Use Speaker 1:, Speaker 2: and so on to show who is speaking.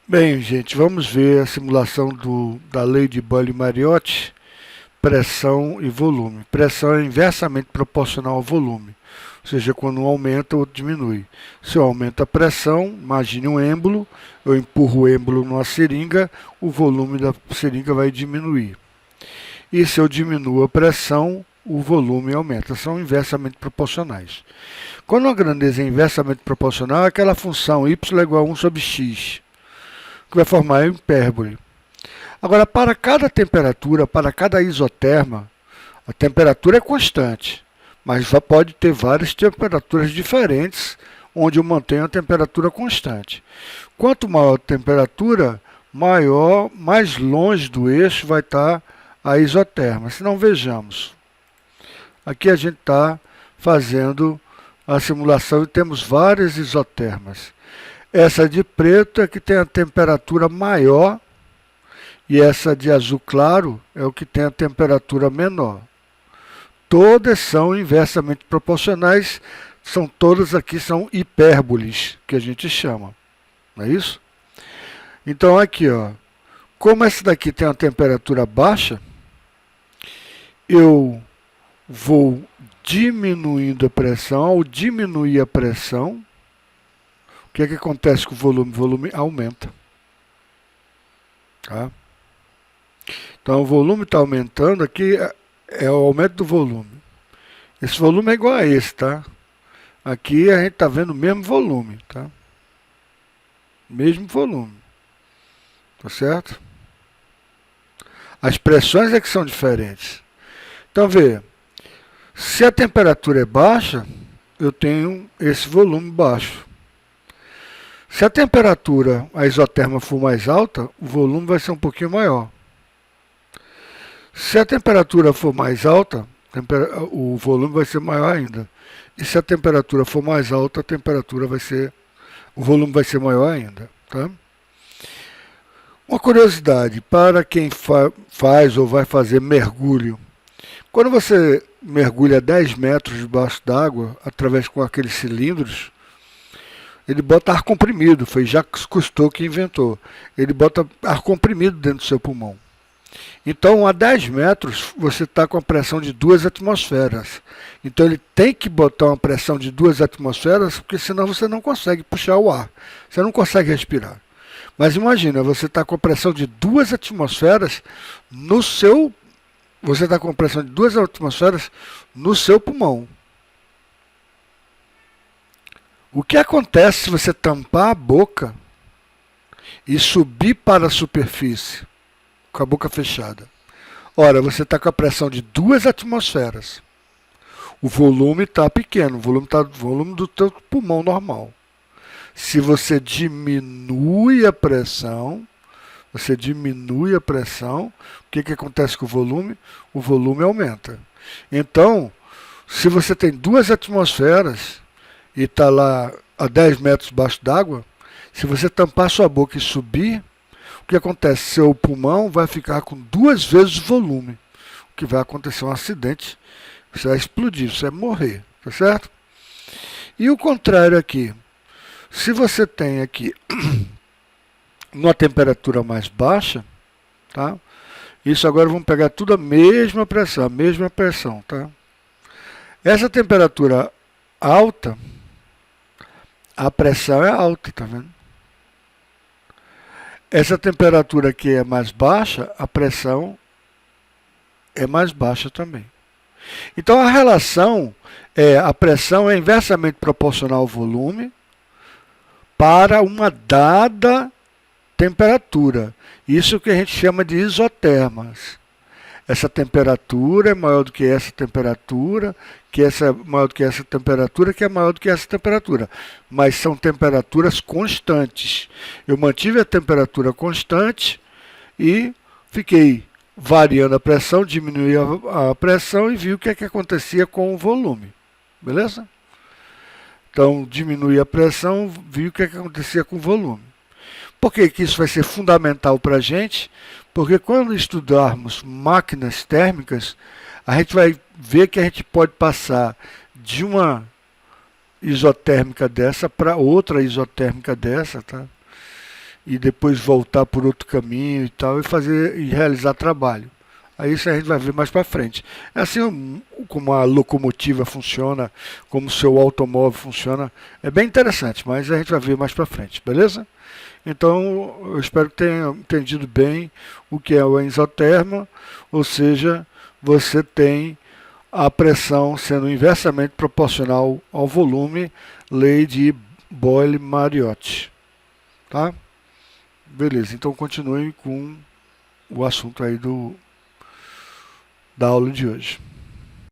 Speaker 1: Bem, gente, vamos ver a simulação da lei de Boyle-Mariotti, pressão e volume. Pressão é inversamente proporcional ao volume, ou seja, quando um aumenta, o outro diminui. Se eu aumento a pressão, imagine um êmbolo, eu empurro o êmbolo numa seringa, o volume da seringa vai diminuir. E se eu diminuo a pressão, o volume aumenta. São inversamente proporcionais. Quando uma grandeza é inversamente proporcional, é aquela função y é igual a 1 sobre x, que vai formar a hipérbole. Agora, para cada temperatura, para cada isoterma, a temperatura é constante, mas pode ter várias temperaturas diferentes, onde eu mantenho a temperatura constante. Quanto maior a temperatura, maior, mais longe do eixo vai estar a isoterma. Se não, vejamos. Aqui a gente está fazendo a simulação e temos várias isotermas. Essa de preto é que tem a temperatura maior e essa de azul claro é o que tem a temperatura menor. Todas são inversamente proporcionais, todas aqui são hipérboles, que a gente chama. Não é isso? Então aqui, ó, como essa daqui tem uma temperatura baixa, eu vou diminuindo a pressão. Ao diminuir a pressão, o que é que acontece com o volume? O volume aumenta. Tá? Então o volume está aumentando, aqui é o aumento do volume. Esse volume é igual a esse, tá? Aqui a gente está vendo o mesmo volume, tá? Mesmo volume. Tá certo? As pressões é que são diferentes. Então, vê, se a temperatura é baixa, eu tenho esse volume baixo. Se a temperatura, a isoterma for mais alta, o volume vai ser um pouquinho maior. Se a temperatura for mais alta, o volume vai ser maior ainda. E se a temperatura for mais alta, o volume vai ser maior ainda. Tá? Uma curiosidade, para quem faz ou vai fazer mergulho, quando você mergulha 10 metros debaixo d'água, através com aqueles cilindros, ele bota ar comprimido, foi Jacques Cousteau que inventou. Ele bota ar comprimido dentro do seu pulmão. Então, a 10 metros, você está com a pressão de 2 atmosferas. Então, ele tem que botar uma pressão de 2 atmosferas, porque senão você não consegue puxar o ar. Você não consegue respirar. Mas imagina, você está com a pressão de 2 atmosferas no seu... Você está com a pressão de 2 atmosferas no seu pulmão. O que acontece se você tampar a boca e subir para a superfície com a boca fechada? Ora, você está com a pressão de 2 atmosferas. O volume está pequeno, o volume do teu pulmão normal. Se você diminui a pressão, o que acontece com o volume? O volume aumenta. Então, se você tem 2 atmosferas e está lá a 10 metros debaixo d'água, se você tampar sua boca e subir, o que acontece? Seu pulmão vai ficar com 2 vezes o volume. O que vai acontecer um acidente, você vai explodir, você vai morrer, tá certo? E o contrário aqui. Se você tem aqui uma temperatura mais baixa, tá? Isso agora vamos pegar tudo a mesma pressão, tá? Essa temperatura alta, a pressão é alta, tá vendo? Essa temperatura aqui é mais baixa, a pressão é mais baixa também. Então a relação a pressão é inversamente proporcional ao volume para uma dada temperatura. Isso que a gente chama de isotermas. Essa temperatura é maior do que essa temperatura, que essa é maior do que essa temperatura, que é maior do que essa temperatura. Mas são temperaturas constantes. Eu mantive a temperatura constante e fiquei variando a pressão, diminui a pressão e vi o que é que acontecia com o volume. Beleza? Então, diminui a pressão, vi o que é que acontecia com o volume. Por que isso vai ser fundamental para a gente? Porque quando estudarmos máquinas térmicas, a gente vai ver que a gente pode passar de uma isotérmica dessa para outra isotérmica dessa, tá? e depois voltar por outro caminho e tal, e realizar trabalho. Aí isso a gente vai ver mais para frente. É assim como a locomotiva funciona, como o seu automóvel funciona. É bem interessante, mas a gente vai ver mais para frente, beleza? Então, eu espero que tenha entendido bem o que é o endoterma, ou seja, você tem a pressão sendo inversamente proporcional ao volume, lei de Boyle-Mariotti, tá? Beleza, então continue com o assunto aí da aula de hoje.